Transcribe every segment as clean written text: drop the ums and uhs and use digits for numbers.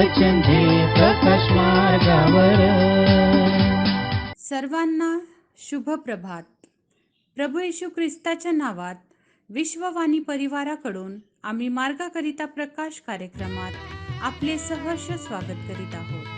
वचन दे प्रकाश मार्गावर. सर्वांना शुभ प्रभात. प्रभू येशू ख्रिस्ताच्या नावात विश्ववाणी परिवाराकडून आम्ही मार्गाकरिता प्रकाश कार्यक्रमात आपले सहर्ष स्वागत करीत आहोत.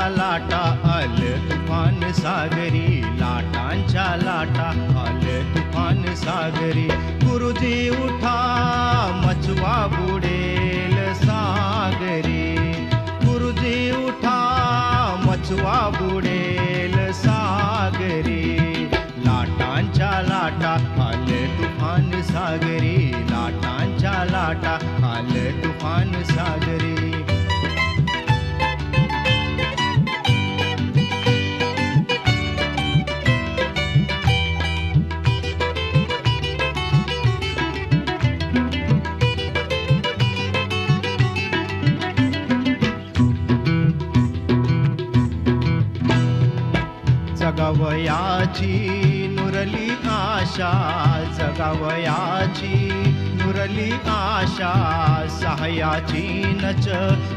लाटा आल तुफान सागरी, लाटांच्या लाटा आल तुफान सागरी. गुरुजी उठा मचवा बुडेल सागरी, गुरुजी उठा मचवा बुडेल सागरी. लाटांच्या लाटा आल तुफान सागरी, लाटांच्या लाटा आल तुफान सागरी. जगावयाची नुरली आशा, जगावयाची नुरली आशा. सहाय्याची नच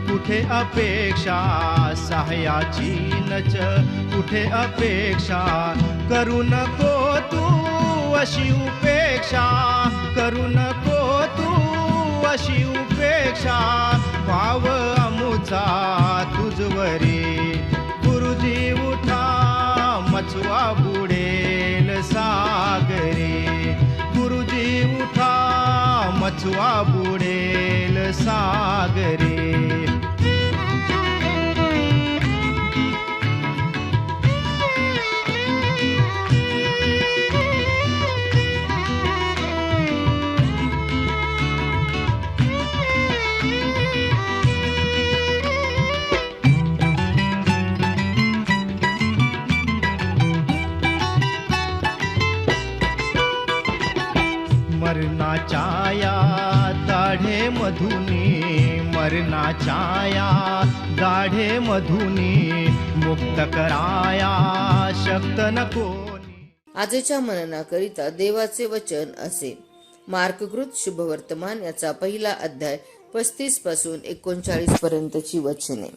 कुठे अपेक्षा, सहाय्याची नच कुठे अपेक्षा. करू नको तू अशी उपेक्षा, करू नको तू अशी उपेक्षा. भाव अमुचा तुझवरी, गुरुजी उठा मचवा बुडेल सागरी, गुरुजी उठा मचवा बुडेल सागरी. मरणाच्या या दाढे मधुनी, मरणाच्या या दाढे मधुनी. मुक्त कराया शक्त नकोनी. आजच्या मननाकरिता देवाचे वचन असे. मार्ककृत शुभवर्तमान याचा पहिला अध्याय 35 पासून 39 पर्यंतची वचने.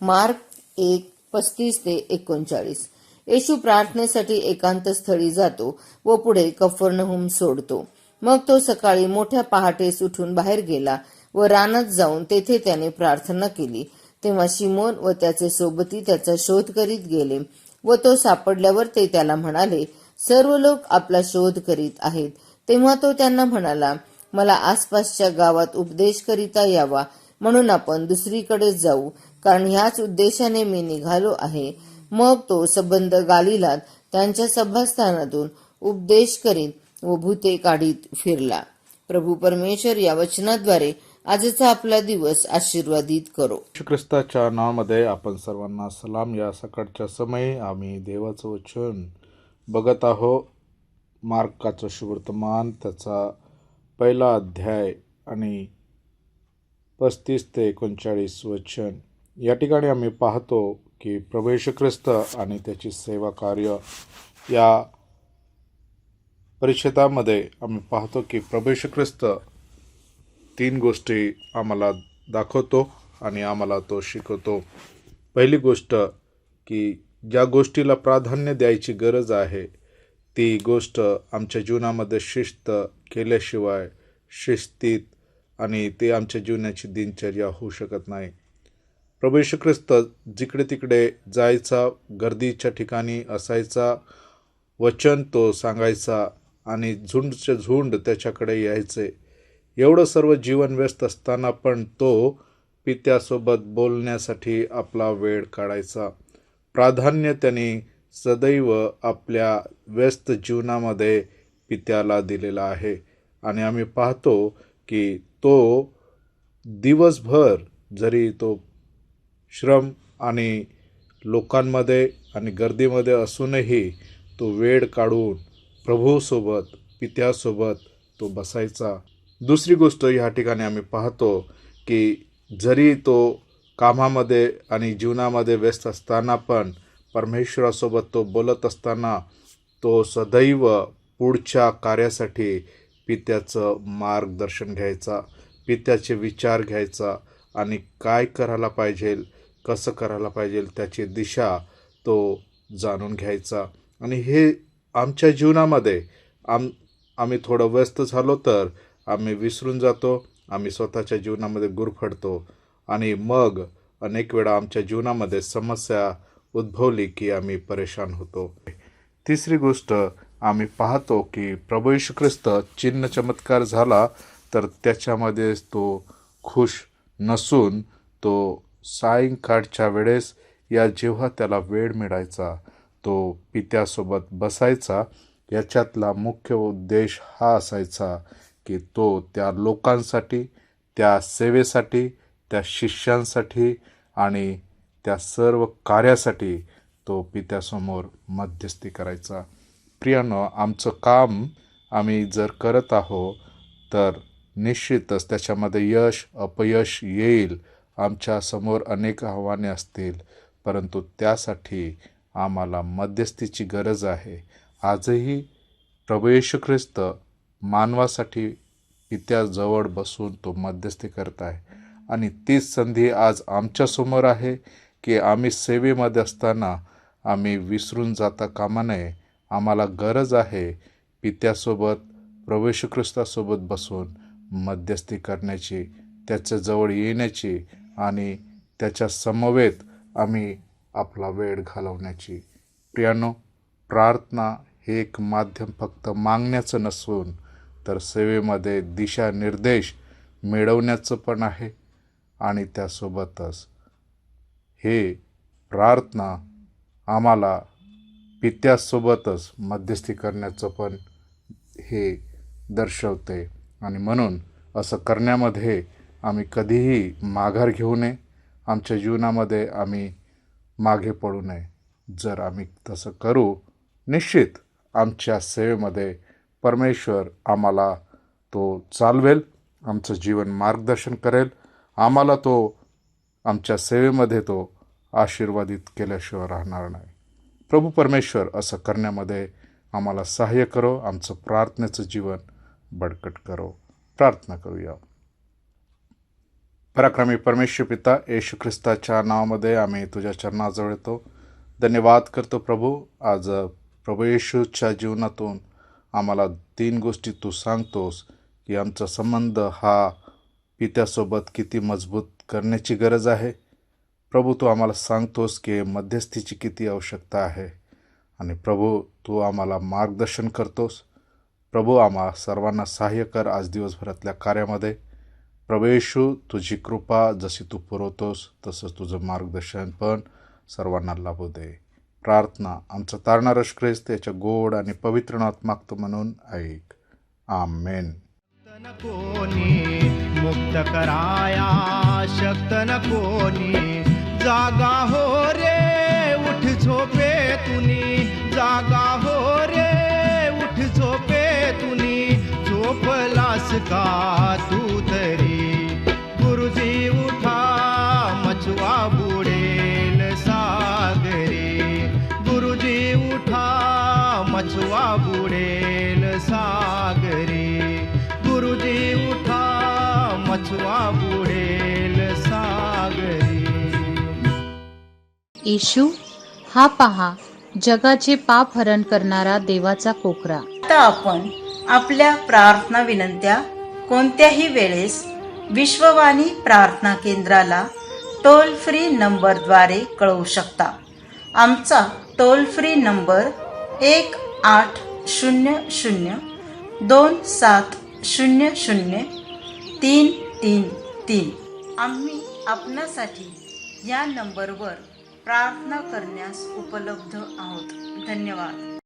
मार्क 1:35 ते 39. येशू प्रार्थनेसाठी एकांत स्थळी जातो व पुढे कफरनहूम सोडतो. मग तो सकाळी मोठ्या पहाटेस उठून बाहेर गेला व रानात जाऊन तेथे त्याने प्रार्थना केली. तेव्हा शिमोन व त्याचे सोबती त्याचा शोध करीत गेले व तो सापडल्यावर ते त्याला म्हणाले, सर्व लोक आपला शोध करीत आहेत. तेव्हा तो त्यांना म्हणाला, मला आसपासच्या गावात उपदेश करिता यावा, म्हणून आपण दुसरीकडे जाऊ, कारण ह्याच उद्देशाने मी निघालो आहे. मग तो सबंध गालिलात त्यांच्या सभास्थानातून उपदेश करीत व भूते काढीत फिरला. प्रभू परमेश्वर या वचनाद्वारे आजचा आपला दिवस आशीर्वादित करो. ख्रिस्ताच्या नावामध्ये आपण सर्वांना सलाम. या सकाळच्या समयी आम्ही देवाचं वचन बघत आहोत. मार्काचं शुभवर्तमान त्याचा पहिला अध्याय आणि 35 ते 39 वचन. या ठिकाणी आम्ही पाहतो की प्रभू येशू ख्रिस्त आणि त्याची सेवा कार्य या परिच्छेदामध्ये आम्ही पाहतो की प्रभू येशू ख्रिस्त 3 गोष्टी आम्हाला दाखवतो आणि आम्हाला तो शिकवतो. पहिली गोष्ट की ज्या गोष्टीला प्राधान्य द्यायची गरज आहे ती गोष्ट आमच्या जीवनामध्ये शिस्त केल्याशिवाय शिस्तीत आणि ते आमच्या जीवनाची दिनचर्या होऊ शकत नाही. प्रभू येशू ख्रिस्त जिकडे तिकडे जायचा, गर्दीच्या ठिकाणी असायचा, वचन तो सांगायचा आणि झुंडचे झुंड त्याच्याकडे यायचे. एवढं सर्व जीवन व्यस्त असताना पण तो पित्यासोबत बोलण्यासाठी आपला वेळ काढायचा. प्राधान्य त्यांनी सदैव आपल्या व्यस्त जीवनामध्ये पित्याला दिलेला आहे. आणि आम्ही पाहतो की तो दिवसभर जरी तो श्रम आणि लोकांमध्ये आणि गर्दीमध्ये असूनही तो वेळ काढून प्रभूसोबत पित्यासोबत तो बसायचा. दुसरी गोष्ट ह्या ठिकाणी आम्ही पाहतो की जरी तो कामामध्ये आणि जीवनामध्ये व्यस्त असताना पण परमेश्वरासोबत तो बोलत असताना तो सदैव पुढच्या कार्यासाठी पित्याचं मार्गदर्शन घ्यायचा, पित्याचे विचार घ्यायचा आणि काय करायला पाहिजे, कसं करायला पाहिजे त्याची दिशा तो जाणून घ्यायचा. आणि हे आमच्या जीवनामध्ये आम्ही थोडं व्यस्त झालो तर आम्ही विसरून जातो, आम्ही स्वतःच्या जीवनामध्ये गुरफटतो आणि मग अनेक वेळा आमच्या जीवनामध्ये समस्या उद्भवली की आम्ही परेशान होतो. तिसरी गोष्ट आम्ही पाहतो की प्रभू येशू ख्रिस्त चिन्ह चमत्कार झाला तर त्याच्यामध्ये तो खुश नसून तो सायंकाळच्या वेळेस या जेव्हा त्याला वेळ मिळायचा तो पित्यासोबत बसायचा. याच्यातला मुख्य उद्देश हा असायचा की तो त्या लोकांसाठी, त्या सेवेसाठी, त्या शिष्यांसाठी आणि त्या सर्व कार्यासाठी तो पित्यासमोर मध्यस्थी करायचा. प्रियानो, आमचं काम आम्ही जर करत आहोत तर निश्चितच त्याच्यामध्ये यश अपयश येईल. आमच्यासमोर अनेक आव्हाने असतील, परंतु त्यासाठी आम्हाला मध्यस्थीची गरज आहे. आजही प्रभू येशू ख्रिस्त मानवासाठी पित्याजवळ बसून तो मध्यस्थी करत आहे आणि तीच संधी आज आमच्यासमोर आहे की आम्ही सेवेमध्ये असताना आम्ही विसरून जाता कामा नये. आम्हाला गरज आहे पित्यासोबत, प्रभू येशू ख्रिस्तासोबत बसून मध्यस्थी करण्याची, त्याच्याजवळ येण्याची आणि त्याच्या समवेत आम्ही आपला वेळ घालवण्याची. प्रियानो, प्रार्थना हे एक माध्यम फक्त मागण्याचं नसून तर सेवेमध्ये दिशा निर्देश मिळवण्याचं पण आहे आणि त्यासोबतच हे प्रार्थना आम्हाला पित्यासोबतच मध्यस्थी करण्याचं पण हे दर्शवते. आणि म्हणून असं करण्यामध्ये आम्ही कधीही माघार घेऊ नये, आमच्या जीवनामध्ये आम्ही मागे पडू नये. जर आम्ही तसं करू, निश्चित आमच्या सेवेमध्ये परमेश्वर आम्हाला तो चालवेल, आमचं जीवन मार्गदर्शन करेल, आम्हाला तो आमच्या सेवेमध्ये तो आशीर्वादित केल्याशिवाय राहणार नाही. प्रभू परमेश्वर असं करण्यामध्ये आम्हाला सहाय्य करो, आमचं प्रार्थनेचं जीवन बळकट करो. प्रार्थना करूया. पराक्रमी परमेश्वर पिता, येशू ख्रिस्ताच्या नावामध्ये आम्ही तुझ्या चरणाजवळ येतो. धन्यवाद करतो प्रभू. आज प्रभू येशूच्या जीवनातून आम्हाला 3 गोष्टी तू सांगतोस की आमचा संबंध हा पित्यासोबत किती मजबूत करण्याची गरज आहे. प्रभू, तू आम्हाला सांगतोस की मध्यस्थीची किती आवश्यकता आहे. आणि प्रभू, तू आम्हाला मार्गदर्शन करतोस. प्रभू, आम्हा सर्वांना सहाय्य कर आज दिवसभरातल्या कार्यामध्ये. प्रभू येशू, तुझी कृपा जशी तू पुरवतोस तसंच तुझं मार्गदर्शन पण सर्वांना लाभू दे. प्रार्थना आमचा तारणारा ख्रिस्त याच्या गोड आणि पवित्र नावात मागतो म्हणून ऐक. आमेन. न कोणी मुक्त कराया शक्त न कोणी, जागा हो रे उठ झोपे तुनी, जागा हो रे उठ झोपे तुनी, झोपलास का तू तरी, गुरुजी उठा मछवा बुडेल सागरी, गुरुजी उठा मछवा बुडेल सागरी, गुरुजी उठा मछवा बुडेल सागरी. येशू, हा पहा जगाचे पाप हरण करणारा देवाचा कोकरा. आता आपण आपल्या प्रार्थना विनंत्या कोणत्याही वेळेस विश्ववाणी प्रार्थना केंद्राला टोल फ्री नंबरद्वारे कळवू शकता. आमचा टोल फ्री नंबर 1-800-2700-333. आम्ही आपणासाठी या नंबरवर प्रार्थना करण्यास उपलब्ध आहोत. धन्यवाद.